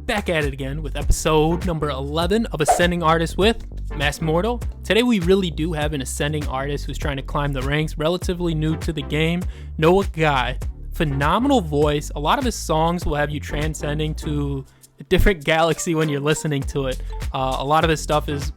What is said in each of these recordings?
back at it again with episode number 11 of Ascending Artists with Mass Mortal. Today we really do have an ascending artist who's trying to climb the ranks, relatively new to the game, Noah Guy. Phenomenal voice. A lot of his songs will have you transcending to a different galaxy when you're listening to it. A lot of his stuff is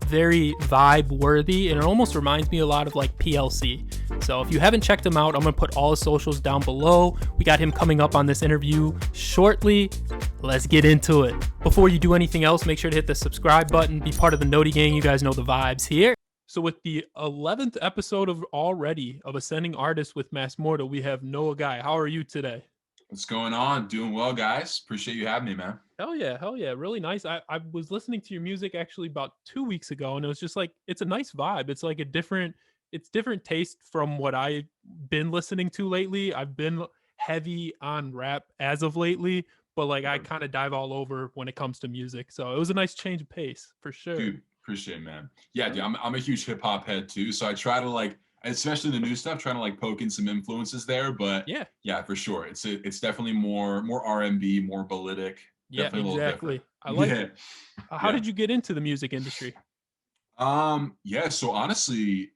very vibe worthy, and it almost reminds me a lot of like PLC. So if you haven't checked him out, I'm gonna put all his socials down below. We got him coming up on this interview shortly. Let's get into it. Before you do anything else, make sure to hit the subscribe button, be part of the Noti gang. You guys know the vibes here. So with the 11th episode of Ascending Artists with Mass Mortal, we have Noah Guy. How are you today? What's going on? Doing well, guys. Appreciate you having me, man. Hell yeah. Really nice. I was listening to your music actually about 2 weeks ago, and it was just like, it's a nice vibe. It's like it's different taste from what I've been listening to lately. I've been heavy on rap as of lately, but like I kind of dive all over when it comes to music. So it was a nice change of pace for sure. Dude, appreciate it, man. Yeah, dude, I'm a huge hip hop head too. So I try to like, especially the new stuff, trying to like poke in some influences there. But yeah, for sure. It's definitely more R&B, more ballitic. Yeah, exactly. I like it. How did you get into the music industry? So honestly,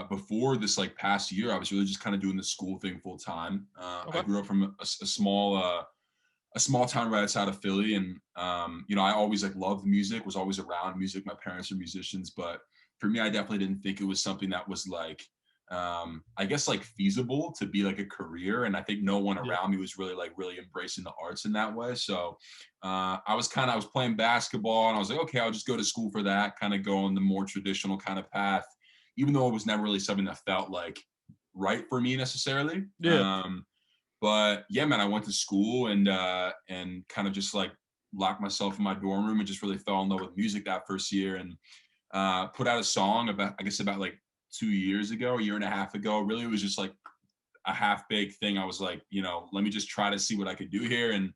before this like past year, I was really just kind of doing the school thing full time. I grew up from a small town right outside of Philly, and I always like loved music, was always around music. My parents are musicians, but for me, I definitely didn't think it was something that was like I guess like feasible to be like a career. And I think no one around me was really embracing the arts in that way. So I was playing basketball, and I was like, okay, I'll just go to school for that, kind of go on the more traditional kind of path, even though it was never really something that felt like right for me necessarily. But yeah, man, I went to school and kind of just like locked myself in my dorm room and just really fell in love with music that first year, and put out a song about like 2 years ago, a year and a half ago. Really, it was just like a half-baked thing. I was like, let me just try to see what I could do here. And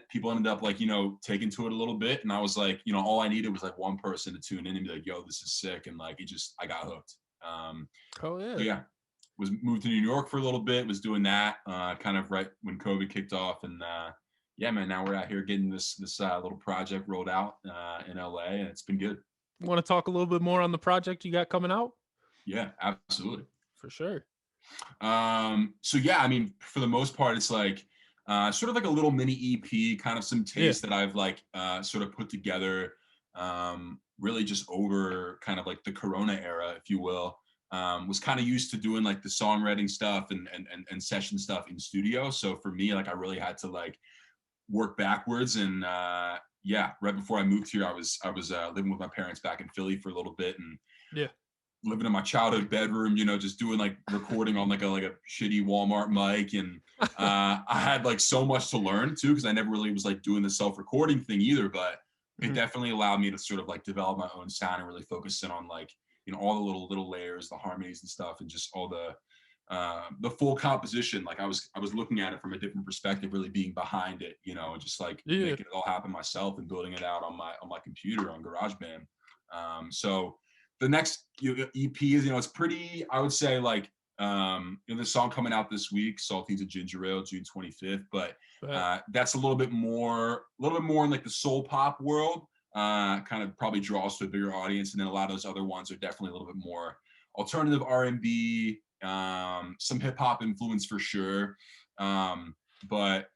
people ended up like, taking to it a little bit. And I was like, all I needed was like one person to tune in and be like, yo, this is sick. And like, I got hooked. Was moved to New York for a little bit, was doing that kind of right when COVID kicked off. And man, now we're out here getting this little project rolled out in LA, and it's been good. Want to talk a little bit more on the project you got coming out? Yeah, absolutely. For sure. For the most part, it's like sort of like a little mini EP, kind of some taste that I've like sort of put together really just over kind of like the Corona era, if you will. Was kind of used to doing like the songwriting stuff and session stuff in studio. So for me, like I really had to like work backwards. And right before I moved here, I was living with my parents back in Philly for a little bit, and living in my childhood bedroom, just doing like recording on like a shitty Walmart mic. And I had like so much to learn too, because I never really was like doing the self-recording thing either, but it definitely allowed me to sort of like develop my own sound and really focus in on like, all the little layers, the harmonies and stuff, and just all the full composition. Like I was looking at it from a different perspective, really being behind it, and just like making it all happen myself and building it out on my computer on GarageBand. So the next EP is, it's pretty, I would say like, the song coming out this week, Saltines Gingerale, June 25th, but that's a little bit more in like the soul pop world, kind of probably draws to a bigger audience. And then a lot of those other ones are definitely a little bit more alternative R&B, some hip hop influence for sure. But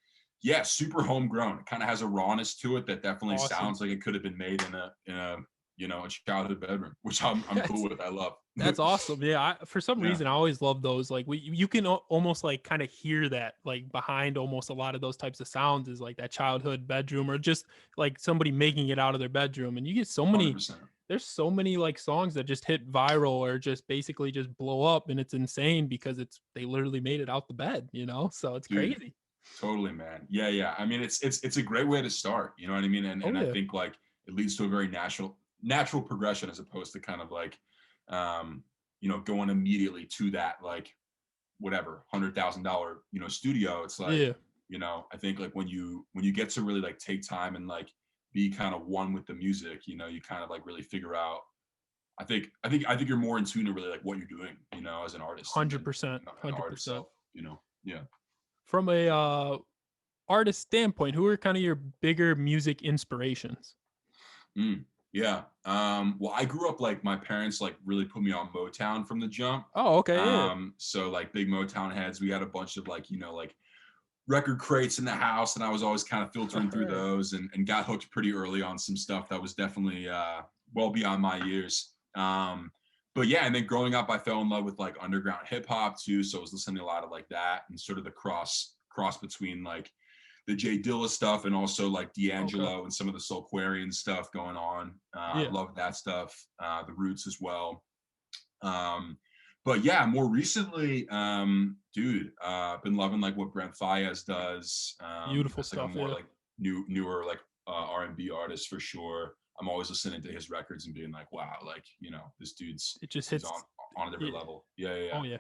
yeah, super homegrown. It kind of has a rawness to it that definitely sounds like it could have been made in a childhood bedroom, which I'm cool with. I love. That's awesome. Yeah. For some reason, I always love those. Like you can almost like kind of hear that like behind almost a lot of those types of sounds is like that childhood bedroom, or just like somebody making it out of their bedroom. And you get so many, 100%. There's so many like songs that just hit viral or just basically just blow up, and it's insane because they literally made it out the bed, so it's crazy. Totally, man. Yeah. I mean, it's a great way to start, you know what I mean? And I think like it leads to a very natural progression, as opposed to kind of like going immediately to that like whatever $100,000 studio. It's like I think like when you get to really like take time and like be kind of one with the music, you kind of like really figure out. I think you're more in tune to really like what you're doing, as an artist. 100%. 100%. Yeah. From a artist standpoint, who are kind of your bigger music inspirations? Yeah. Well, I grew up like my parents like really put me on Motown from the jump. Oh, okay, yeah. So like big Motown heads. We had a bunch of like, like record crates in the house, and I was always kind of filtering through Right. those and got hooked pretty early on some stuff that was definitely well beyond my years. But yeah, and then growing up, I fell in love with like underground hip hop too. So I was listening to a lot of like that and sort of the cross between like the Jay Dilla stuff and also like Okay. D'Angelo and some of the Soulquarian stuff going on. I Yeah. love that stuff. The Roots as well. Um, but yeah, more recently, dude, been loving like what Brent Fayez does. Beautiful That's like a stuff. more Yeah. like newer like R&B artist for sure. I'm always listening to his records and being like, wow, like this dude's It just this dude's on hits. on a different Yeah. level. Yeah, yeah, Oh yeah.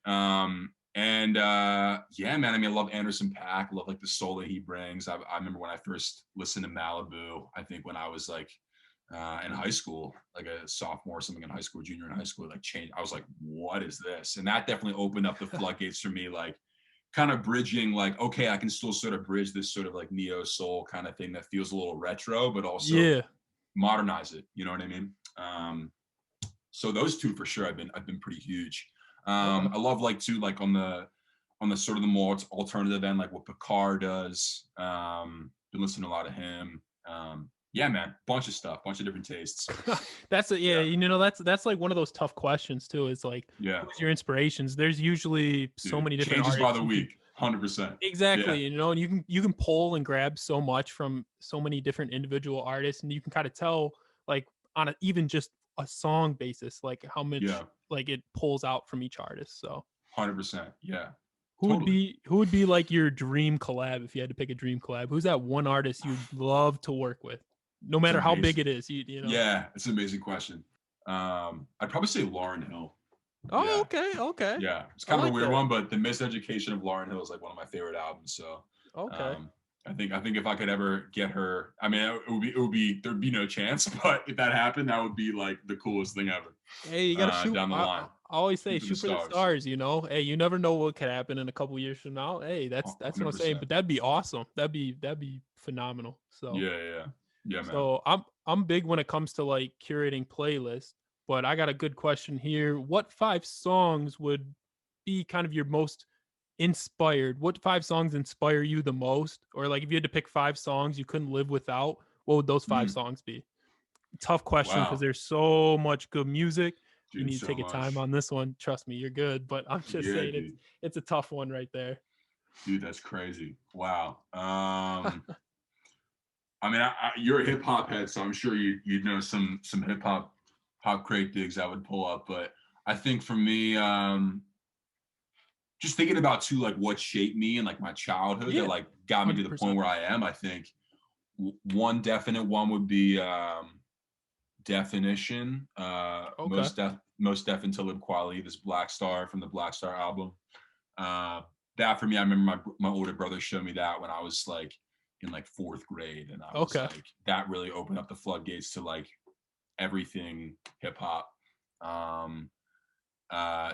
yeah. And yeah, man. I mean, I love Anderson .Paak. I love like the soul that he brings. I remember when I first listened to Malibu. I think when I was like in high school, like a sophomore, or something in high school, junior in high school, like changed. I was like, what is this? And that definitely opened up the floodgates for me, like kind of bridging, like, okay, I can still sort of bridge this sort of like neo soul kind of thing that feels a little retro, but also Yeah. modernize it. You know what I mean? So those two for sure, I've been pretty huge. Okay. I love like too, like on the sort of the more alternative end, like what Picard does. Been listening to a lot of him. Yeah, man, bunch of stuff, bunch of different tastes. That's a, yeah, Yeah, that's like one of those tough questions too. It's like, yeah, who's your inspirations? There's usually so dude, many different changes by artists the you can week, 100%. Yeah, exactly, and you can pull and grab so much from so many different individual artists, and you can kind of tell like on a, even just a song basis, like how much yeah, like it pulls out from each artist. So 100%. Yeah, who would totally. be who would be like your dream collab if you had to pick a dream collab? Who's that one artist you'd love to work with, no It's matter how big amazing. it is? You know. Yeah, it's an amazing question. I'd probably say Lauren Hill. Oh, Yeah, okay, okay. yeah, it's I kind of a like weird that. one, but the Miseducation of Lauren Hill is like one of my favorite albums. So, Okay. um, I think if I could ever get her, I mean, it would be there'd be no chance, but if that happened, that would be like the coolest thing ever. Hey, you gotta shoot. Down the line, I always say shoot for the shoot for the stars. stars. Hey, you never know what could happen in a couple years from now. Hey, that's what I'm saying. 100%. But that'd be awesome. That'd be phenomenal. So Yeah, yeah, yeah, yeah, man. so I'm big when it comes to like curating playlists. But I got a good question here. What 5 songs would be kind of your most inspired? What 5 songs inspire you the most? Or like if you had to pick 5 songs you couldn't live without, what would those five Mm, songs be? Tough question because wow, there's so much good music. You dude, need to so take a time much. on this one. Trust me, you're good. But I'm just Yeah, saying it's a tough one right there. dude, that's crazy. Wow. I mean, you're a hip hop head, so I'm sure you'd know some hip hop crate digs I would pull up. But I think for me, just thinking about too, like what shaped me and like my childhood that Yeah, like got me to the point 100%. where I am. I think one definite one would be Definition, Okay. Most Def and Talib Kweli, this Black Star from the Black Star album. Uh, that for me, I remember my older brother showed me that when I was like in like fourth grade, and I was Okay. like, that really opened up the floodgates to like everything hip hop. Um,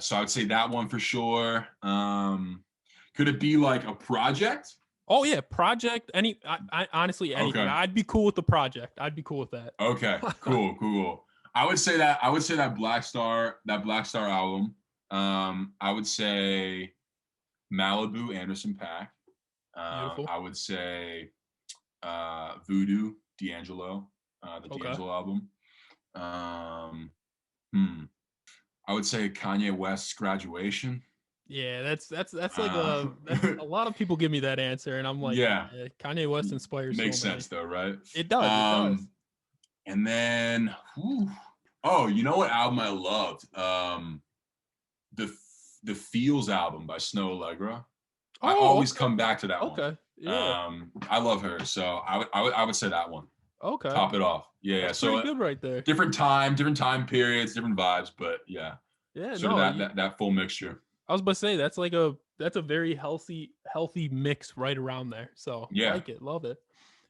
so I would say that one for sure. Could it be like a project? Oh yeah, project. I honestly anything. Okay, I'd be cool with the project. I'd be cool with that. okay, cool. I would say that Black Star album. I would say Malibu, Anderson .Paak. Beautiful. I would say Voodoo, D'Angelo, the Okay. D'Angelo album. Um, hmm. I would say Kanye West's Graduation. Yeah, that's like Uh, that's a lot of people give me that answer, and I'm like, yeah, yeah, Kanye West inspires so makes many. sense though, right? It does. It does. And then, oh, you know what album I loved? The the Feels album by Snow Allegra. I Oh, always okay. come back to that one. Okay. Yeah. I love her, so I would say that one. Okay. Top it off. Yeah, yeah. That's pretty So good right there. different time periods, different vibes, but yeah, Yeah, sort of no, that full mixture. I was about to say that's a very healthy mix right around there. So Yeah, like it, love it.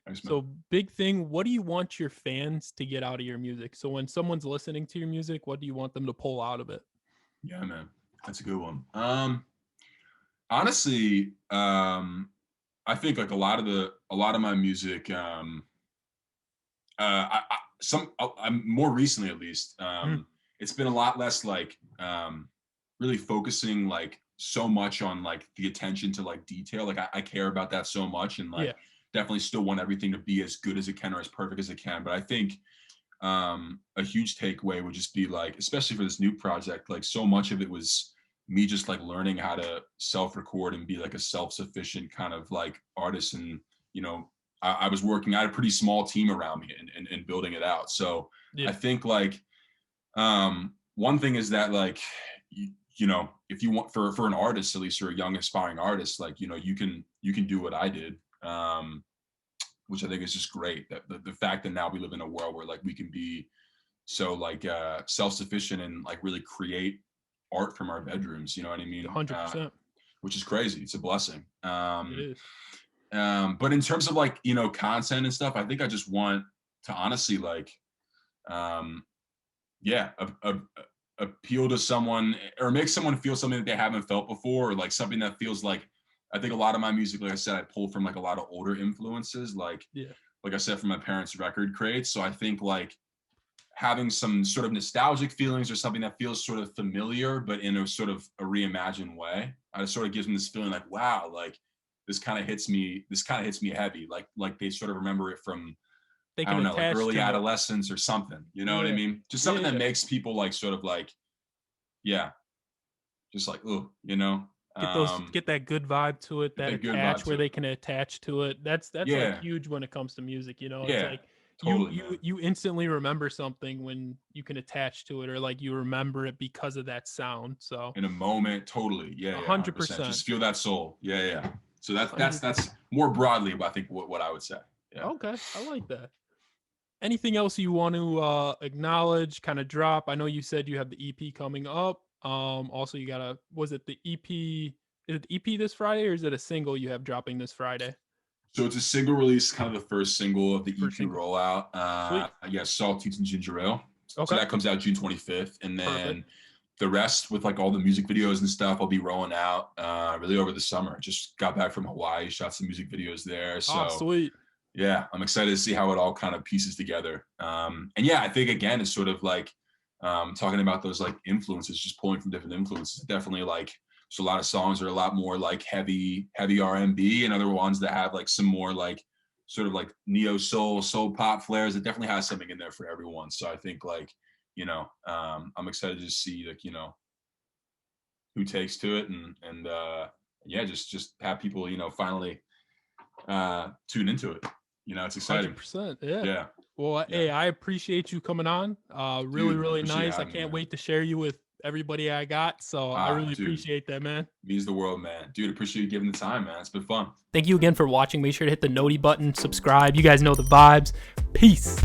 thanks, man. So big thing, what do you want your fans to get out of your music? So when someone's listening to your music, what do you want them to pull out of it? Yeah, man, that's a good one. Honestly, I think like a lot of my music, I'm more recently at least, it's been a lot less like really focusing like so much on like the attention to like detail. Like I care about that so much, and like Yeah. definitely still want everything to be as good as it can or as perfect as it can. But I think a huge takeaway would just be like, especially for this new project, like so much of it was me just like learning how to self-record and be like a self-sufficient kind of like artist. And you know, I was working, I had a pretty small team around me and building it out. So Yeah. I think like one thing is that like you know, if you want for an artist, at least, or a young aspiring artist, like, you know, you can do what I did, which I think is just great. That the fact that now we live in a world where like we can be so like self-sufficient and like really create art from our bedrooms, you know what I mean? 100%. Which is crazy. It's a blessing. It is. But in terms of like, you know, content and stuff, I think I just want to honestly like yeah, appeal to someone or make someone feel something that they haven't felt before, or like something that feels like, I think a lot of my music, like I said, I pulled from like a lot of older influences, Yeah. like I said, from my parents' record crates. So I think like having some sort of nostalgic feelings or something that feels sort of familiar, but in a sort of a reimagined way, it sort of gives me this feeling like, wow, like this kind of hits me heavy. Like they sort of remember it from, They I can don't know, like attach early to it. adolescence or something, you know what I Yeah. mean? Just something that Yeah. makes people like sort of like, yeah, just like, oh, you know, Get that good vibe to it, get that that good vibe attach where to it. they can attach to it. That's like Yeah, huge when it comes to music, you know. It's yeah, like totally, man. you instantly remember something when you can attach to it, or like you remember it because of that sound. So In a moment, totally, yeah, a yeah, hundred 100%. percent. Just feel that soul, yeah, yeah. So that's 100%. that's more broadly, I think what I would say. Yeah. Okay, I like that. Anything else you want to acknowledge, kind of drop? I know you said you have the EP coming up. Also you got was it the EP? Is it the EP this Friday, or is it a single you have dropping this Friday? So it's a single release, kind of the first single of the First EP single. rollout. Sweet. Yeah, Saltines Gingerale. So Okay. that comes out June 25th, and Perfect. then the rest with like all the music videos and stuff, I'll be rolling out really over the summer. Just got back from Hawaii, shot some music videos there. Ah, So sweet. yeah, I'm excited to see how it all kind of pieces together. And yeah, I think again, it's sort of like talking about those like influences, just pulling from different influences. Definitely like, so a lot of songs are a lot more like heavy R&B, and other ones that have like some more like sort of like neo soul pop flares. It definitely has something in there for everyone. So I think like, you know, I'm excited to see like, you know, who takes to it, and yeah, just have people, you know, finally tune into it. You know, it's exciting. 100%. Yeah. Yeah. Well, Yeah. hey, I appreciate you coming on. Really, Dude, really appreciate nice. I having me, can't man. wait to share you with everybody I got. So I really Dude, appreciate that, man. means the world, man. Dude, appreciate you giving the time, man. It's been fun. Thank you again for watching. Make sure to hit the noti button, subscribe. You guys know the vibes. Peace.